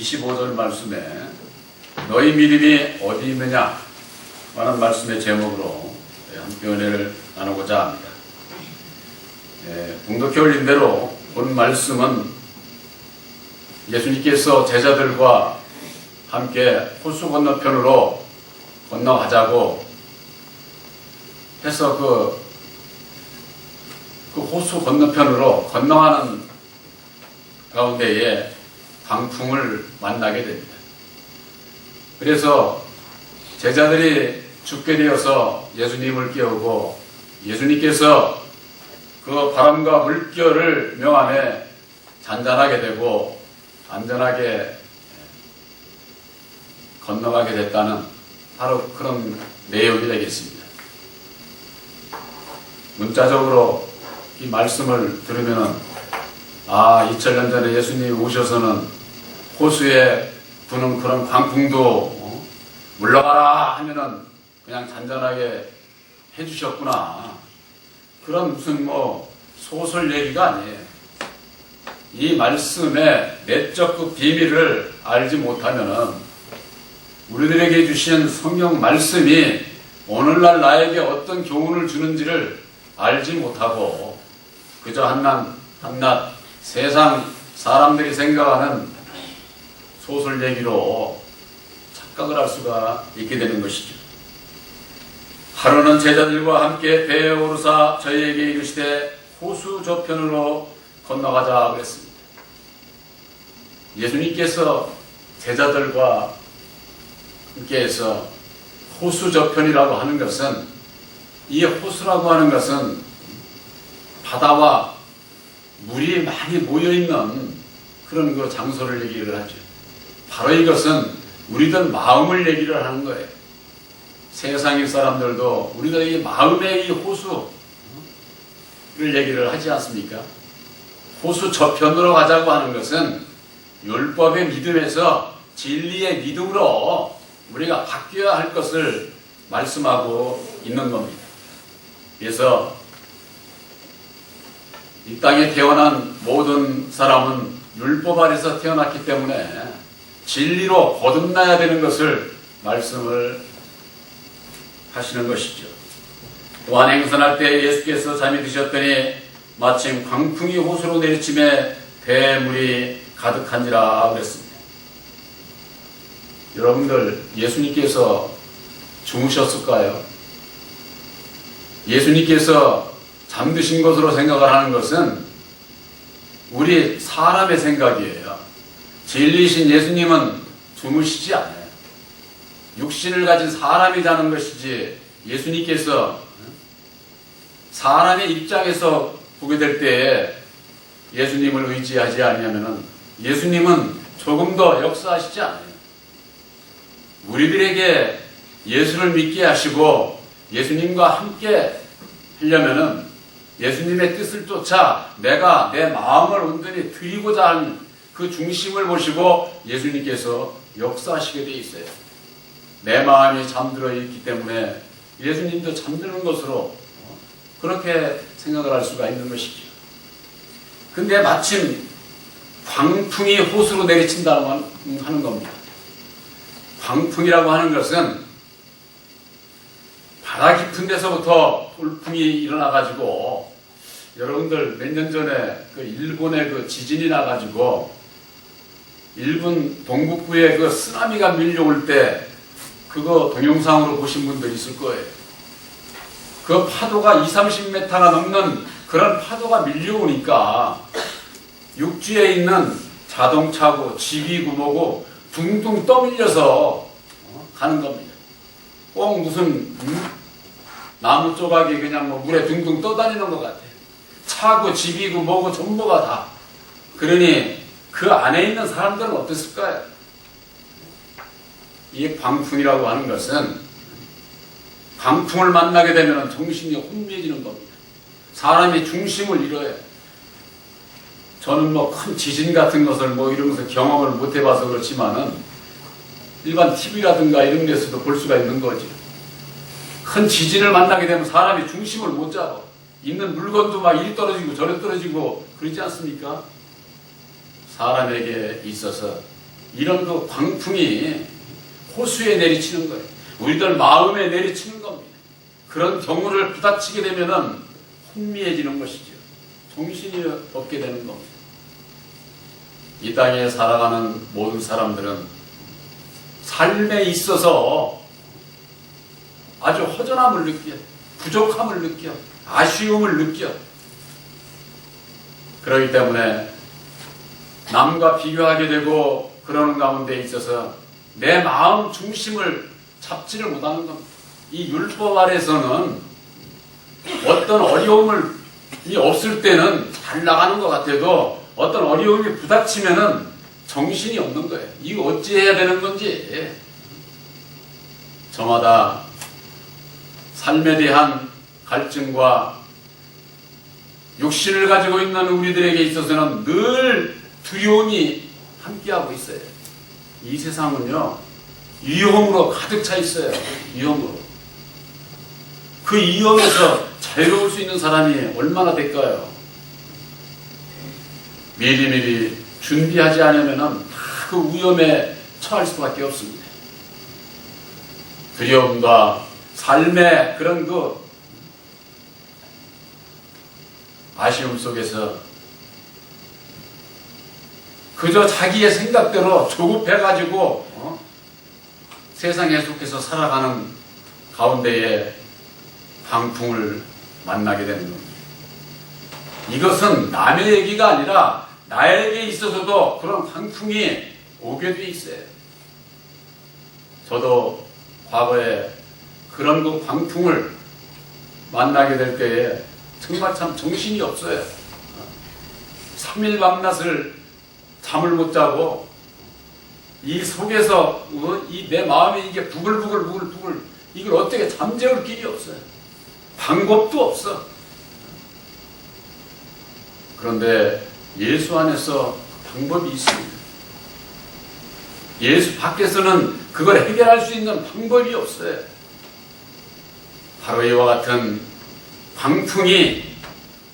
25절 말씀에 너희 믿음이 어디 있느냐 라는 말씀의 제목으로 함께 은혜를 나누고자 합니다. 봉독해 올린 대로 본 말씀은 예수님께서 제자들과 함께 호수 건너편으로 건너가자고 해서 그 호수 건너편으로 건너가는 가운데에 광풍을 만나게 됩니다. 그래서 제자들이 죽게 되어서 예수님을 깨우고 예수님께서 그 바람과 물결을 명함에 잔잔하게 되고 안전하게 건너가게 됐다는 바로 그런 내용이 되겠습니다. 문자적으로 이 말씀을 들으면은 2000년 전에 예수님이 오셔서는 호수에 부는 그런 광풍도 물러가라 하면은 그냥 잔잔하게 해주셨구나. 그런 무슨 소설 얘기가 아니에요. 이 말씀의 내적 그 비밀을 알지 못하면은 우리들에게 주신 성경 말씀이 오늘날 나에게 어떤 교훈을 주는지를 알지 못하고 그저 한낱 세상 사람들이 생각하는 소설 얘기로 착각을 할 수가 있게 되는 것이죠. 하루는 제자들과 함께 배에 오르사 저희에게 이르시되 호수 저편으로 건너가자 그랬습니다. 예수님께서 제자들과 함께해서 호수 저편이라고 하는 것은, 이 호수라고 하는 것은 바다와 물이 많이 모여있는 그런 그 장소를 얘기를 하죠. 바로 이것은 우리들 마음을 얘기를 하는 거예요. 세상의 사람들도 우리들의 마음의 이 호수를 얘기를 하지 않습니까? 호수 저편으로 가자고 하는 것은 율법의 믿음에서 진리의 믿음으로 우리가 바뀌어야 할 것을 말씀하고 있는 겁니다. 그래서 이 땅에 태어난 모든 사람은 율법 아래서 태어났기 때문에 진리로 거듭나야 되는 것을 말씀을 하시는 것이죠. 또한 행선할 때 예수께서 잠이 드셨더니 마침 광풍이 호수로 내리침에 배에 물이 가득한지라 그랬습니다. 여러분들, 예수님께서 주무셨을까요? 예수님께서 잠드신 것으로 생각을 하는 것은 우리 사람의 생각이에요. 진리이신 예수님은 주무시지 않아요. 육신을 가진 사람이 자는 것이지, 예수님께서 사람의 입장에서 보게 될 때에 예수님을 의지하지 않으면 예수님은 조금 더 역사하시지 않아요. 우리들에게 예수를 믿게 하시고 예수님과 함께 하려면은 예수님의 뜻을 쫓아 내가 내 마음을 온전히 드리고자 하는 그 중심을 보시고 예수님께서 역사하시게 돼 있어요. 내 마음이 잠들어 있기 때문에 예수님도 잠드는 것으로 그렇게 생각을 할 수가 있는 것이죠. 근데 마침 광풍이 호수로 내리친다고 하는 겁니다. 광풍이라고 하는 것은 바다 깊은 데서부터 돌풍이 일어나가지고, 여러분들 몇 년 전에 그 일본에 그 지진이 나가지고 일본 동북부에 그 쓰나미가 밀려올 때 그거 동영상으로 보신 분들 있을 거예요. 그 파도가 20-30m가 넘는 그런 파도가 밀려오니까 육지에 있는 자동차고 집이고 뭐고 둥둥 떠밀려서 가는 겁니다. 꼭 무슨 나무 조각이 그냥 물에 둥둥 떠다니는 것 같아요. 차고 집이고 뭐고 전부가 다. 그러니 그 안에 있는 사람들은 어땠을까요? 이 광풍이라고 하는 것은, 광풍을 만나게 되면 정신이 혼미해지는 겁니다. 사람이 중심을 잃어요. 저는 큰 지진 같은 것을 이러면서 경험을 못 해봐서 그렇지만은 일반 TV라든가 이런 데서도 볼 수가 있는 거지. 큰 지진을 만나게 되면 사람이 중심을 못 잡아. 있는 물건도 막 이리 떨어지고 저리 떨어지고 그러지 않습니까? 사람에게 있어서 이런 그 광풍이 호수에 내리치는 거예요. 우리들 마음에 내리치는 겁니다. 그런 경우를 부닥치게 되면은 혼미해지는 것이죠. 정신이 없게 되는 겁니다. 이 땅에 살아가는 모든 사람들은 삶에 있어서 아주 허전함을 느껴, 부족함을 느껴, 아쉬움을 느껴. 그렇기 때문에 남과 비교하게 되고 그러는 가운데 있어서 내 마음 중심을 잡지를 못하는 겁니다. 이 율법 아래서는 어떤 어려움이 없을 때는 잘 나가는 것 같아도 어떤 어려움이 부닥치면은 정신이 없는 거예요. 이거 어찌해야 되는 건지. 저마다 삶에 대한 갈증과 욕심을 가지고 있는 우리들에게 있어서는 늘 두려움이 함께하고 있어요. 이 세상은요, 위험으로 가득 차 있어요. 위험으로. 그 위험에서 자유로울 수 있는 사람이 얼마나 될까요? 미리미리 준비하지 않으면 그 위험에 처할 수밖에 없습니다. 두려움과 삶의 그런 그 아쉬움 속에서 그저 자기의 생각대로 조급해가지고 세상에 속해서 살아가는 가운데에 광풍을 만나게 되는 겁니다. 이것은 남의 얘기가 아니라 나에게 있어서도 그런 광풍이 오게 돼 있어요. 저도 과거에 그런 그 광풍을 만나게 될 때에 정말 참 정신이 없어요. 3일 밤낮을 잠을 못 자고 이 속에서 이 내 마음이 이게 부글부글 이걸 어떻게 잠재울 길이 없어요. 방법도 없어. 그런데 예수 안에서 방법이 있습니다. 예수 밖에서는 그걸 해결할 수 있는 방법이 없어요. 바로 이와 같은 광풍이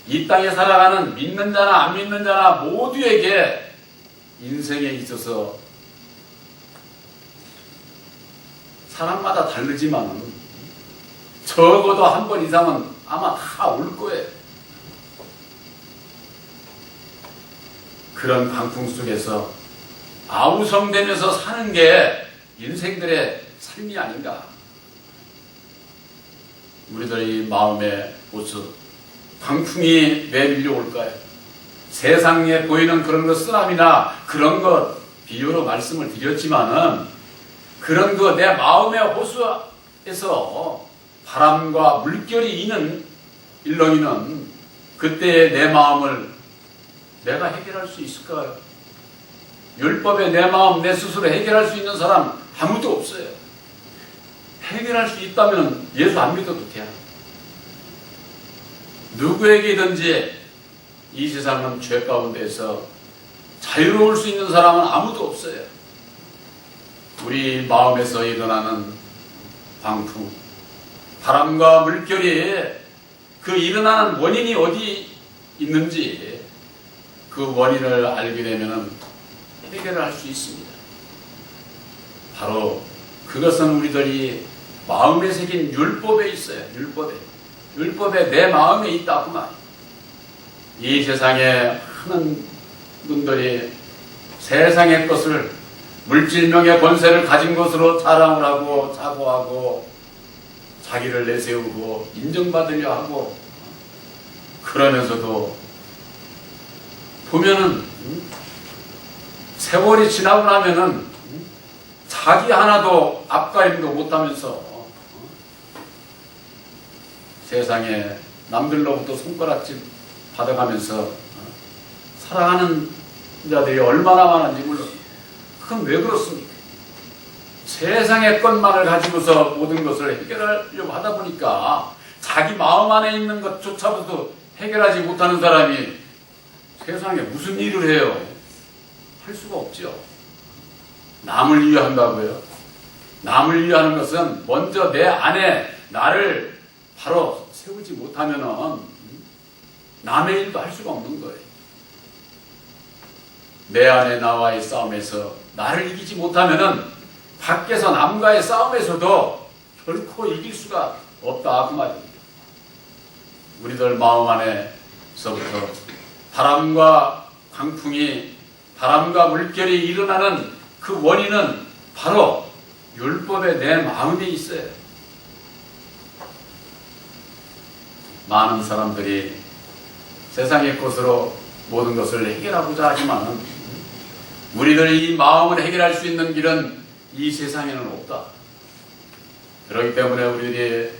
이 땅에 살아가는 믿는 자나 안 믿는 자나 모두에게 인생에 있어서 사람마다 다르지만 적어도 한 번 이상은 아마 다 올 거예요. 그런 광풍 속에서 아우성되면서 사는 게 인생들의 삶이 아닌가. 우리들의 마음에 보수 광풍이 왜 밀려올까요? 세상에 보이는 그런 것 쓰나미나 그런 것 비유로 말씀을 드렸지만은 그런 거 내 마음의 호수에서 바람과 물결이 있는 일렁이는 그때의 내 마음을 내가 해결할 수 있을까요? 율법에 내 마음 내 스스로 해결할 수 있는 사람 아무도 없어요. 해결할 수 있다면 예수 안 믿어도 돼. 누구에게든지 이 세상은 죄 가운데서 자유로울 수 있는 사람은 아무도 없어요. 우리 마음에서 일어나는 광풍, 바람과 물결이 그 일어나는 원인이 어디 있는지 그 원인을 알게 되면 해결을 할 수 있습니다. 바로 그것은 우리들이 마음에 새긴 율법에 있어요. 율법에 내 마음에 있다 그 말. 이 세상에 많은 분들이 세상의 것을 물질명의 권세를 가진 것으로 자랑을 하고 자부하고 자기를 내세우고 인정받으려 하고 그러면서도 보면은 세월이 지나고 나면은 자기 하나도 앞가림도 못하면서 세상에 남들로부터 손가락질 받아가면서 살아가는 자들이 얼마나 많은지 물론 그건 왜 그렇습니까? 세상의 것만을 가지고서 모든 것을 해결하려고 하다 보니까 자기 마음 안에 있는 것조차도 해결하지 못하는 사람이 세상에 무슨 일을 해요? 할 수가 없죠. 남을 위한다고요? 남을 위하는 것은 먼저 내 안에 나를 바로 세우지 못하면은 남의 일도 할 수가 없는 거예요. 내 안에 나와의 싸움에서 나를 이기지 못하면은 밖에서 남과의 싸움에서도 결코 이길 수가 없다 그 말입니다. 우리들 마음 안에서부터 바람과 광풍이, 바람과 물결이 일어나는 그 원인은 바로 율법의 내 마음에 있어요. 많은 사람들이 세상의 것으로 모든 것을 해결하고자 하지만 우리들이 이 마음을 해결할 수 있는 길은 이 세상에는 없다. 그렇기 때문에 우리들이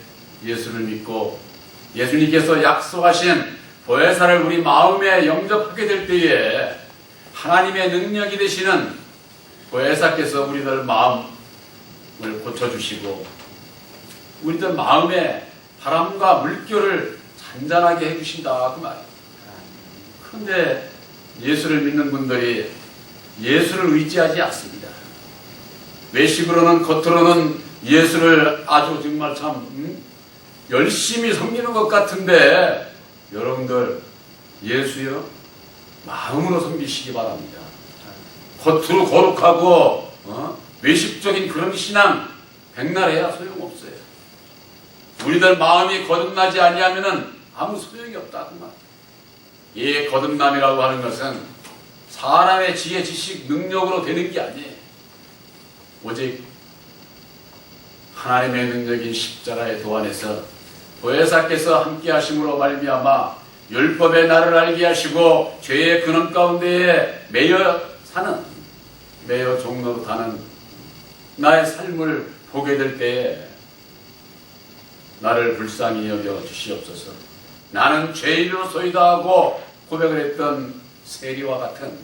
예수를 믿고 예수님께서 약속하신 보혜사를 우리 마음에 영접하게 될 때에 하나님의 능력이 되시는 보혜사께서 우리들 마음을 고쳐주시고 우리들 마음에 바람과 물결을 잔잔하게 해주신다 그 말이에요. 그런데 예수를 믿는 분들이 예수를 의지하지 않습니다. 외식으로는 겉으로는 예수를 아주 정말 참 열심히 섬기는 것 같은데 여러분들 예수요 마음으로 섬기시기 바랍니다. 겉으로 거룩하고 외식적인 그런 신앙 백날해야 소용없어요. 우리들 마음이 거듭나지 아니하면은 아무 소용이 없다 그 말. 이 거듭남이라고 하는 것은 사람의 지혜, 지식, 능력으로 되는 게 아니에요. 오직 하나님의 능력인 십자가의 도안에서 보혜사께서 함께 하심으로 말미암아 율법의 나를 알게 하시고 죄의 근원 가운데에 매여 종로로 사는 나의 삶을 보게 될 때에 나를 불쌍히 여겨 주시옵소서. 나는 죄인으로소이다 하고 고백을 했던 세리와 같은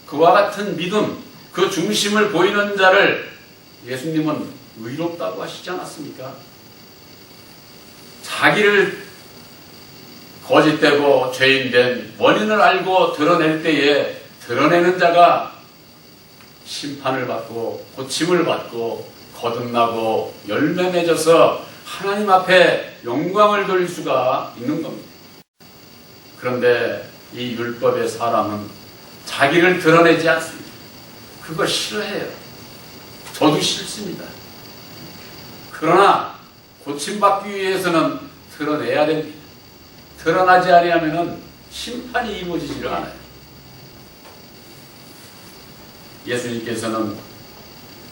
그와 같은 믿음, 그 중심을 보이는 자를 예수님은 의롭다고 하시지 않았습니까? 자기를 거짓되고 죄인된 원인을 알고 드러낼 때에 드러내는 자가 심판을 받고 고침을 받고 거듭나고 열매 맺어서 하나님 앞에 영광을 돌릴 수가 있는 겁니다. 그런데 이 율법의 사람은 자기를 드러내지 않습니다. 그거 싫어해요. 저도 싫습니다. 그러나 고침받기 위해서는 드러내야 됩니다. 드러나지 아니하면 심판이 이루어지지를 않아요. 예수님께서는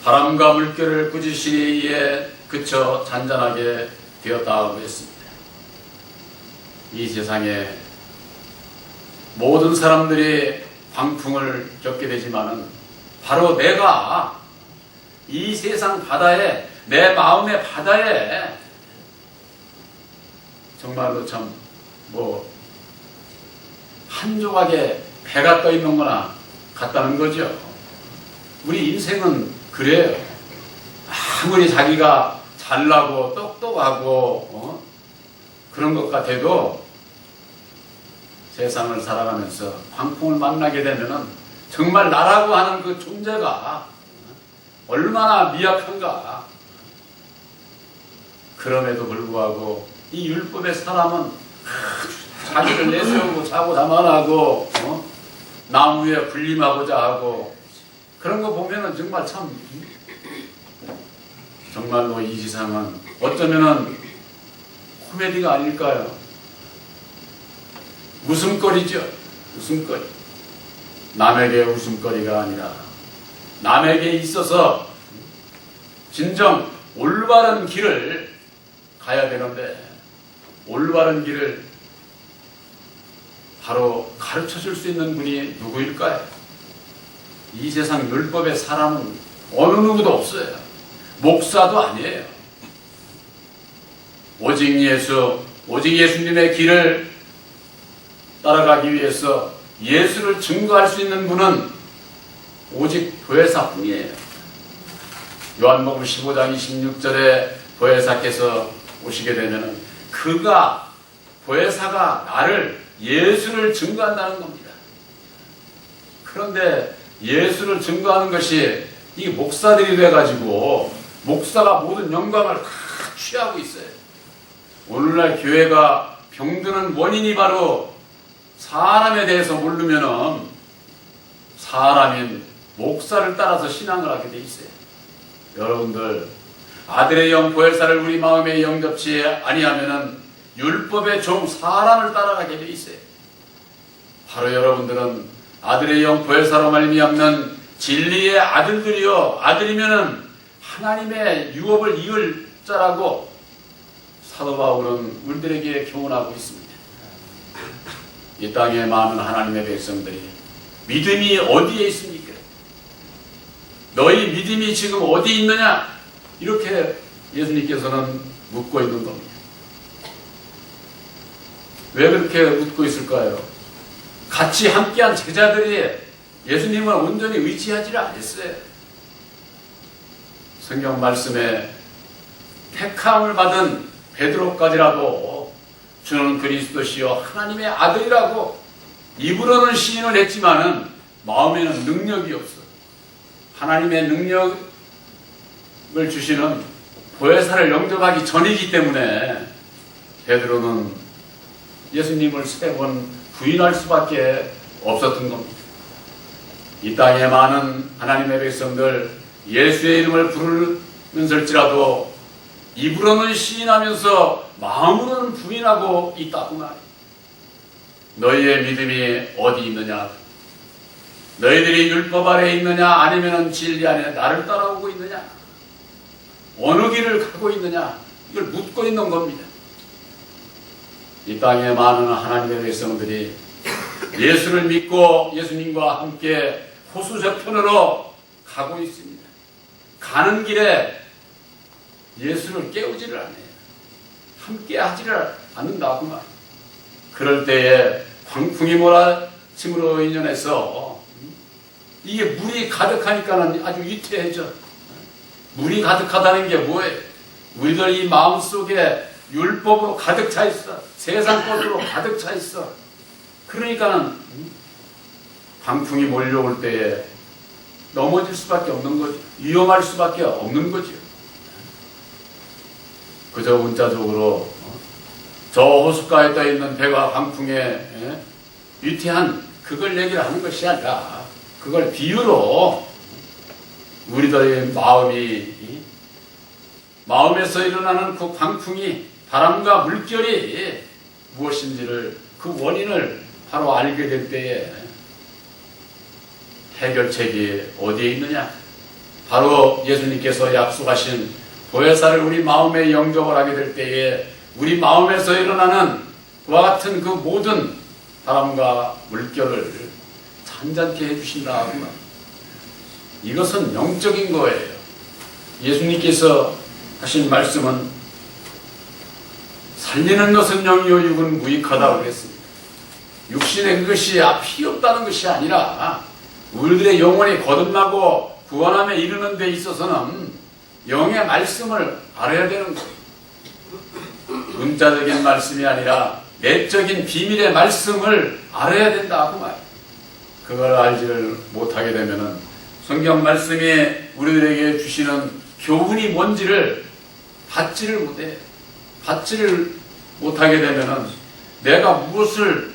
바람과 물결을 꾸짖으시니 이에 그쳐 잔잔하게 되었다고 했습니다. 이 세상에 모든 사람들이 광풍을 겪게 되지만은 바로 내가 이 세상 바다에 내 마음의 바다에 정말로 참 한 조각의 배가 떠 있는 거나 같다는 거죠. 우리 인생은 그래요. 아무리 자기가 잘나고 똑똑하고 그런 것 같아도 세상을 살아가면서 광풍을 만나게 되면은 정말 나라고 하는 그 존재가 얼마나 미약한가. 그럼에도 불구하고 이 율법의 사람은 자기를 내세우고 자고 자만하고 남 위에 군림하고자 하고 그런 거 보면은 정말 참 정말로 이 세상은 어쩌면은 코미디가 아닐까요? 웃음거리죠. 웃음거리. 남에게 웃음거리가 아니라 남에게 있어서 진정 올바른 길을 가야 되는데 올바른 길을 바로 가르쳐줄 수 있는 분이 누구일까요? 이 세상 율법의 사람은 어느 누구도 없어요. 목사도 아니에요. 오직 예수님의 길을 따라가기 위해서 예수를 증거할 수 있는 분은 오직 보혜사뿐이에요. 요한복음 15장 26절에 보혜사께서 오시게 되면 그가 보혜사가 나를 예수를 증거한다는 겁니다. 그런데 예수를 증거하는 것이 이 목사들이 돼가지고 목사가 모든 영광을 다 취하고 있어요. 오늘날 교회가 병드는 원인이 바로 사람에 대해서 모르면은 사람인 목사를 따라서 신앙을 하게 돼 있어요. 여러분들, 아들의 영 보혜사를 우리 마음에 영접치 아니하면은 율법의 종 사람을 따라가게 돼 있어요. 바로 여러분들은 아들의 영 보혜사로 말미암는 진리의 아들들이요, 아들이면은 하나님의 유업을 이을 자라고 사도 바울은 우리들에게 교훈하고 있습니다. 이 땅에 많은 하나님의 백성들이 믿음이 어디에 있습니까? 너희 믿음이 지금 어디 있느냐? 이렇게 예수님께서는 묻고 있는 겁니다. 왜 그렇게 묻고 있을까요? 같이 함께한 제자들이 예수님을 온전히 의지하지를 않았어요. 성경 말씀에 택함을 받은 베드로까지라도 주는 그리스도시요 하나님의 아들이라고 입으로는 시인을 했지만은 마음에는 능력이 없어. 하나님의 능력을 주시는 보혜사를 영접하기 전이기 때문에 베드로는 예수님을 3번 부인할 수밖에 없었던 겁니다. 이 땅에 많은 하나님의 백성들 예수의 이름을 부르면서일지라도 입으로는 시인하면서 마음으로는 부인하고 있다고 말이에요. 너희의 믿음이 어디 있느냐? 너희들이 율법 아래에 있느냐? 아니면 진리 안에 나를 따라오고 있느냐? 어느 길을 가고 있느냐? 이걸 묻고 있는 겁니다. 이 땅에 많은 하나님의 백성들이 예수를 믿고 예수님과 함께 호수저편으로 가고 있습니다. 가는 길에 예수를 깨우지를 않아요. 함께 하지를 않는다고 말. 그럴 때에 광풍이 몰아침으로 인연해서 이게 물이 가득하니까는 아주 위태해져. 물이 가득하다는 게 뭐예요? 우리들 이 마음속에 율법으로 가득 차 있어. 세상 것으로 가득 차 있어. 그러니까는 광풍이 몰려올 때에 넘어질 수밖에 없는 거죠. 위험할 수밖에 없는 거죠. 그저 문자적으로 저 호숫가에 떠 있는 배가 광풍에 위태한 그걸 얘기를 하는 것이 아니라 그걸 비유로 우리들의 마음에서 일어나는 그 광풍이 바람과 물결이 무엇인지를 그 원인을 바로 알게 될 때에 해결책이 어디에 있느냐? 바로 예수님께서 약속하신 보혜사를 우리 마음에 영접을 하게 될 때에 우리 마음에서 일어나는 그와 같은 그 모든 바람과 물결을 잔잔케 해주신다. 이것은 영적인 거예요. 예수님께서 하신 말씀은 살리는 것은 영이요 육은 무익하다고 그랬습니다. 육신의 그것이 필요 없다는 것이 아니라 우리들의 영혼이 거듭나고 구원함에 이르는 데 있어서는 영의 말씀을 알아야 되는 거예요. 문자적인 말씀이 아니라 내적인 비밀의 말씀을 알아야 된다고 말이에요. 그걸 알지를 못하게 되면은 성경 말씀이 우리들에게 주시는 교훈이 뭔지를 받지를 못해요. 받지를 못하게 되면은 내가 무엇을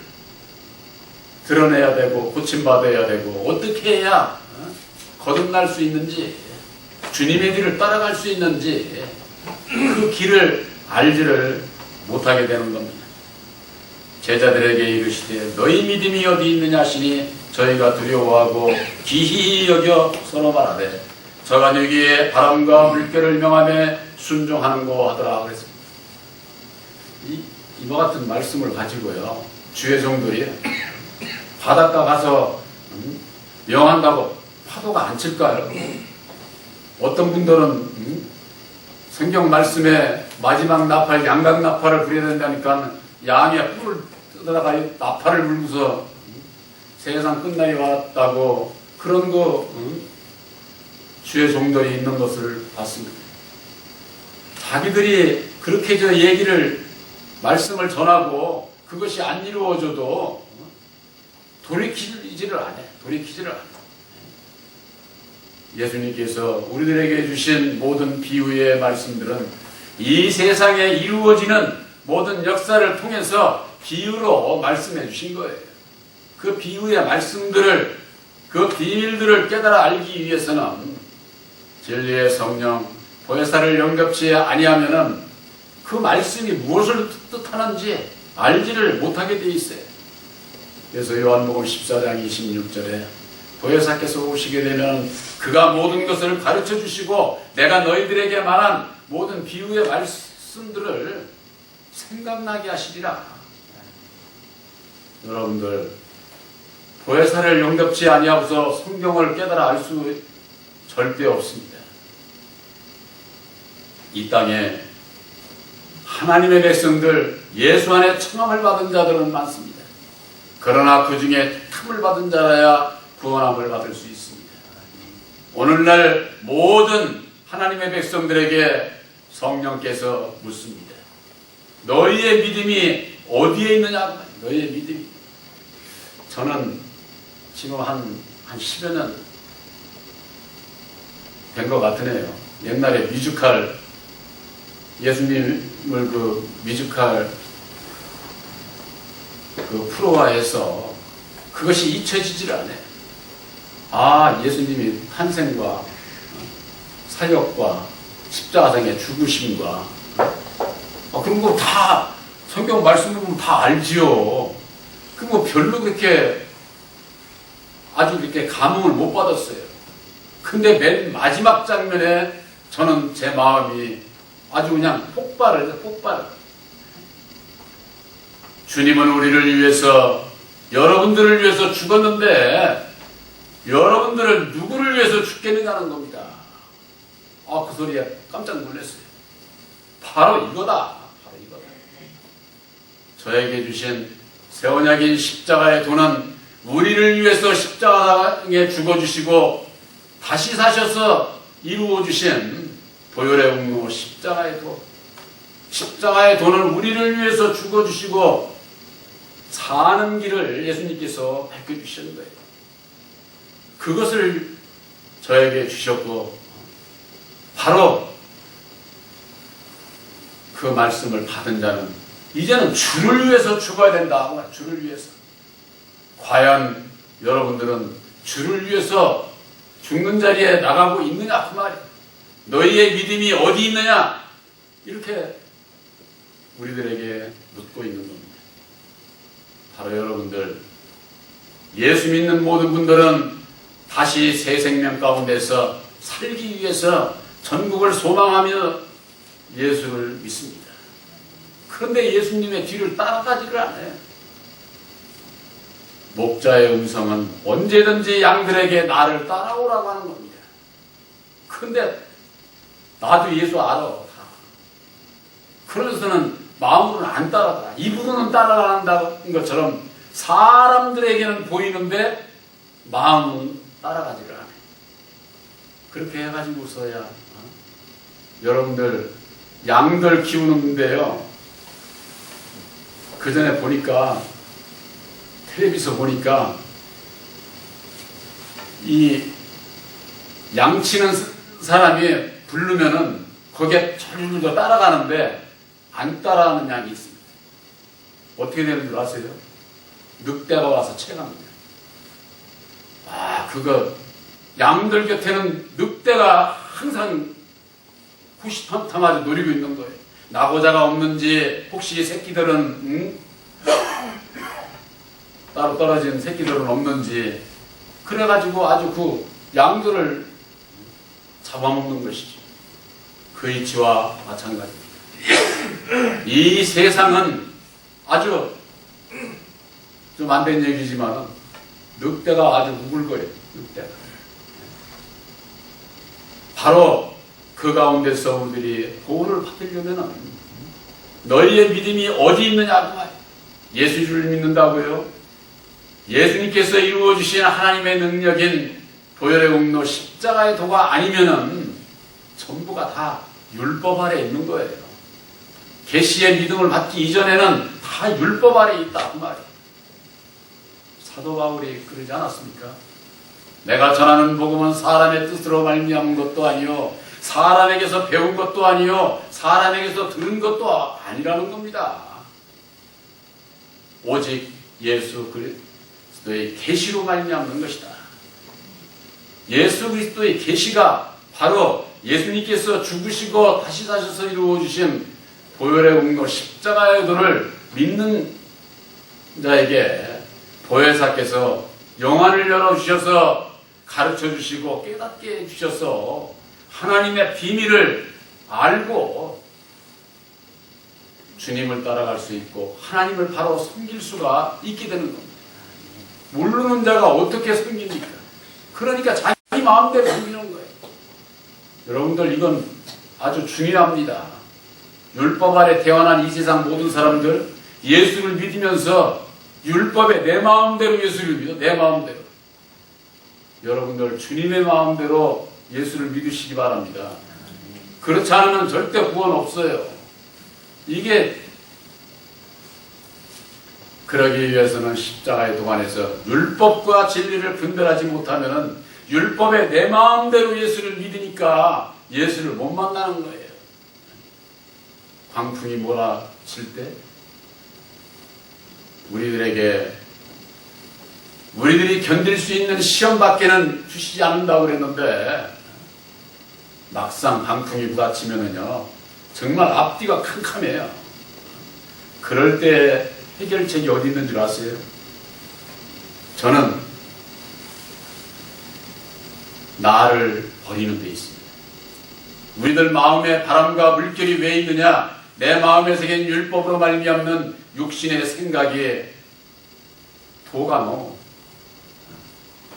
드러내야 되고 고침받아야 되고 어떻게 해야 거듭날 수 있는지 주님의 길을 따라갈 수 있는지 그 길을 알지를 못하게 되는 겁니다. 제자들에게 이르시되 너희 믿음이 어디 있느냐 하시니 저희가 두려워하고 기히 여겨 서로 말하되 저가 여기에 바람과 물결을 명하며 순종하는 거 하더라 그랬습니다. 이와 같은 말씀을 가지고요 주의 종들이 바닷가 가서 명한다고 파도가 안 칠까요? 어떤 분들은 성경 말씀에 마지막 나팔, 양각 나팔을 부려야 된다니까 양의 뿔을 뜯어다가 나팔을 불고서 세상 끝날이 왔다고 그런 거 주의 종들이 있는 것을 봤습니다. 자기들이 그렇게 저 얘기를 말씀을 전하고 그것이 안 이루어져도 돌이키지를 않아요. 돌이키지를 않아요. 예수님께서 우리들에게 주신 모든 비유의 말씀들은 이 세상에 이루어지는 모든 역사를 통해서 비유로 말씀해 주신 거예요. 그 비유의 말씀들을 그 비밀들을 깨달아 알기 위해서는 진리의 성령 보혜사를 영접치 아니하면은 그 말씀이 무엇을 뜻하는지 알지를 못하게 돼 있어요. 그래서 요한복음 14장 26절에 보혜사께서 오시게 되면 그가 모든 것을 가르쳐 주시고 내가 너희들에게 말한 모든 비유의 말씀들을 생각나게 하시리라. 여러분들 보혜사를 영접치 아니하고서 성경을 깨달아 알 수 절대 없습니다. 이 땅에 하나님의 백성들 예수 안에 청함을 받은 자들은 많습니다. 그러나 그 중에 탐을 받은 자라야 구원함을 받을 수 있습니다. 오늘날 모든 하나님의 백성들에게 성령께서 묻습니다. 너희의 믿음이 어디에 있느냐? 너희의 믿음이. 저는 지금 한 10여 년 된 것 같으네요. 옛날에 뮤지컬, 예수님을 그 뮤지컬 그 프로화해서 그것이 잊혀지질 않아요. 아, 예수님이 탄생과 사역과 십자가상의 죽으심과 그런 거 다 성경 말씀 보면 다 알지요. 그 뭐 별로 그렇게 아주 그렇게 감흥을 못 받았어요. 근데 맨 마지막 장면에 저는 제 마음이 아주 그냥 폭발을. 주님은 우리를 위해서, 여러분들을 위해서 죽었는데 여러분들은 누구를 위해서 죽겠느냐는 겁니다. 그 소리에 깜짝 놀랐어요. 바로 이거다. 저에게 주신 새 언약인 십자가의 도는 우리를 위해서 십자가에 죽어주시고 다시 사셔서 이루어주신 보혈의 웅로 십자가의 도. 십자가의 도는 우리를 위해서 죽어주시고 사는 길을 예수님께서 밝혀주시는 거예요. 그것을 저에게 주셨고 바로 그 말씀을 받은 자는 이제는 주를 위해서 죽어야 된다. 주를 위해서. 과연 여러분들은 주를 위해서 죽는 자리에 나가고 있느냐 그 말이에요. 너희의 믿음이 어디 있느냐 이렇게 우리들에게 묻고 있는 겁니다. 바로 여러분들 예수 믿는 모든 분들은 다시 새 생명 가운데서 살기 위해서 전국을 소망하며 예수를 믿습니다. 그런데 예수님의 뒤를 따라가지를 않아요. 목자의 음성은 언제든지 양들에게 나를 따라오라고 하는 겁니다. 그런데 나도 예수 알아. 그러면서는 마음으로는 안 따라가. 입으로는 따라간다는 것처럼 사람들에게는 보이는데 마음은 따라가지를 않아요. 그렇게 해가지고서야 여러분들 양들 키우는데요. 그 전에 보니까 텔레비전 보니까 이 양치는 사람이 부르면은 거기에 절로 따라가는데 안 따라하는 양이 있습니다. 어떻게 되는 줄 아세요? 늑대가 와서 채갑니다. 그거 양들 곁에는 늑대가 항상 후시탐탐하게 노리고 있는 거예요. 나고자가 없는지 혹시 새끼들은 따로 떨어진 새끼들은 없는지 그래가지고 아주 그 양들을 잡아먹는 것이죠. 그 이치와 마찬가지입니다. 이 세상은 아주 좀 안 된 얘기지만 늑대가 아주 우글거려요. 늑대가. 바로 그 가운데서 우리들이 구원을 받으려면 너희의 믿음이 어디 있느냐고 말이에요. 예수를 믿는다고요? 예수님께서 이루어주신 하나님의 능력인 보혈의 웅로 십자가의 도가 아니면은 전부가 다 율법 아래 있는 거예요. 계시의 믿음을 받기 이전에는 다 율법 아래 있다 그 말이에요. 사도 바울이 그러지 않았습니까? 내가 전하는 복음은 사람의 뜻으로 말미암은 것도 아니요 사람에게서 배운 것도 아니요 사람에게서 들은 것도 아니라는 겁니다. 오직 예수 그리스도의 계시로 말미암는 것이다. 예수 그리스도의 계시가 바로 예수님께서 죽으시고 다시 사셔서 이루어주신 보혈의 공로 십자가의 도를 믿는 자에게 보혜사께서 영안을 열어주셔서 가르쳐주시고 깨닫게 해주셔서 하나님의 비밀을 알고 주님을 따라갈 수 있고 하나님을 바로 섬길 수가 있게 되는 겁니다. 모르는 자가 어떻게 섬깁니까? 그러니까 자기 마음대로 섬기는 거예요. 여러분들 이건 아주 중요합니다. 율법 아래 태어난 이 세상 모든 사람들 예수를 믿으면서 율법에 내 마음대로 예수를 믿어. 내 마음대로. 여러분들 주님의 마음대로 예수를 믿으시기 바랍니다. 그렇지 않으면 절대 구원 없어요. 이게 그러기 위해서는 십자가의 도안에서 율법과 진리를 분별하지 못하면 율법에 내 마음대로 예수를 믿으니까 예수를 못 만나는 거예요. 광풍이 몰아칠 때 우리들이 견딜 수 있는 시험밖에는 주시지 않는다고 그랬는데 막상 광풍이 부딪히면은요 정말 앞뒤가 캄캄해요. 그럴 때 해결책이 어디 있는 줄 아세요? 저는 나를 버리는 데 있습니다. 우리들 마음에 바람과 물결이 왜 있느냐? 내 마음에 새긴 율법으로 말미암는 육신의 생각에 도가 넘어.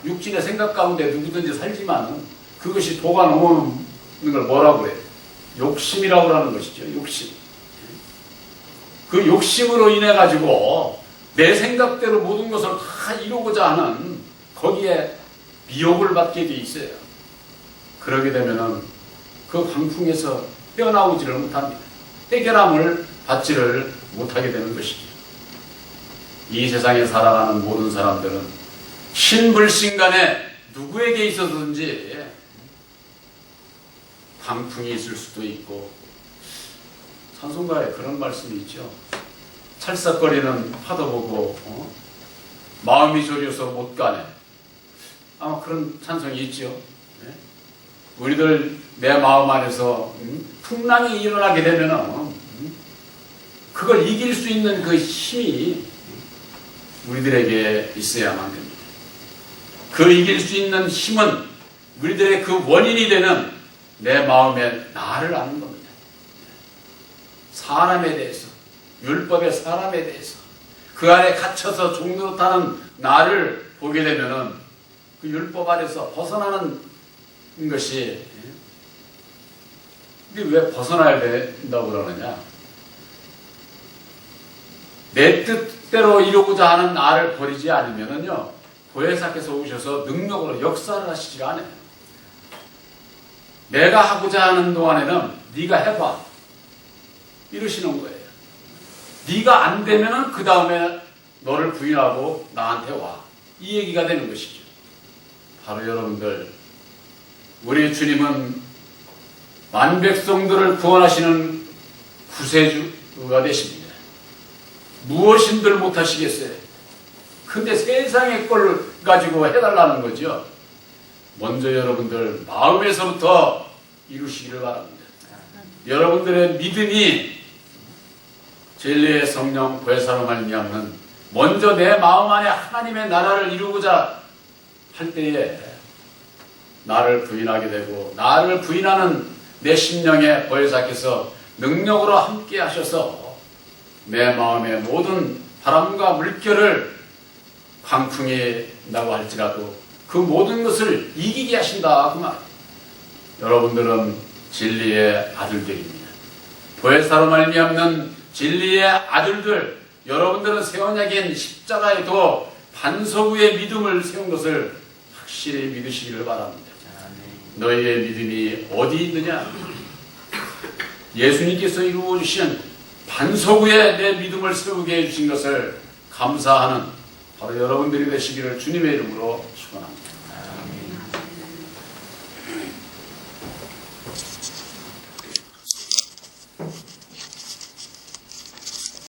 육신의 생각 가운데 누구든지 살지만 그것이 도가 넘어오는 걸 뭐라고 그래요? 욕심이라고 하는 것이죠. 욕심. 그 욕심으로 인해 가지고 내 생각대로 모든 것을 다 이루고자 하는 거기에 미혹을 받게 돼 있어요. 그러게 되면은 그 광풍에서 헤어나오지를 못합니다. 해결함을 받지를 못하게 되는 것이죠. 이 세상에 살아가는 모든 사람들은 신불신간에 누구에게 있어서든지 광풍이 있을 수도 있고, 찬송가에 그런 말씀이 있죠. 찰싹거리는 파도 보고 마음이 졸여서 못 가네. 아마 그런 찬송이 있죠. 네? 우리들 내 마음 안에서 풍랑이 일어나게 되면 그걸 이길 수 있는 그 힘이 우리들에게 있어야만 됩니다. 그 이길 수 있는 힘은 우리들의 그 원인이 되는 내 마음의 나를 아는 겁니다. 사람에 대해서, 율법의 사람에 대해서 그 안에 갇혀서 종노릇하는 나를 보게 되면은 그 율법 안에서 벗어나는 것이, 근데 왜 벗어나야 된다고 그러느냐? 내 뜻대로 이루고자 하는 나를 버리지 않으면은요, 보혜사께서 오셔서 능력으로 역사를 하시지 않아요. 내가 하고자 하는 동안에는 네가 해봐 이러시는 거예요. 네가 안 되면은 그 다음에 너를 부인하고 나한테 와, 이 얘기가 되는 것이죠. 바로 여러분들, 우리 주님은 만백성들을 구원하시는 구세주가 되십니다. 무엇인들 못하시겠어요? 근데 세상의 걸 가지고 해달라는 거죠. 먼저 여러분들 마음에서부터 이루시기를 바랍니다. 여러분들의 믿음이 진리의 성령 보혜사로 말미암는 먼저 내 마음 안에 하나님의 나라를 이루고자 할 때에 나를 부인하게 되고, 나를 부인하는 내 심령에 보혜사께서 능력으로 함께 하셔서 내 마음의 모든 바람과 물결을 광풍이 나고 할지라도 그 모든 것을 이기게 하신다 그 말. 여러분들은 진리의 아들들입니다. 보혜사로 말미암는 진리의 아들들, 여러분들은 새 언약인 십자가에 도 반석 위에 믿음을 세운 것을 확실히 믿으시기를 바랍니다. 너희의 믿음이 어디 있느냐? 예수님께서 이루어주신 반석 위에 내 믿음을 세우게 해주신 것을 감사하는 바로 여러분들이 되시기를 주님의 이름으로 축원합니다.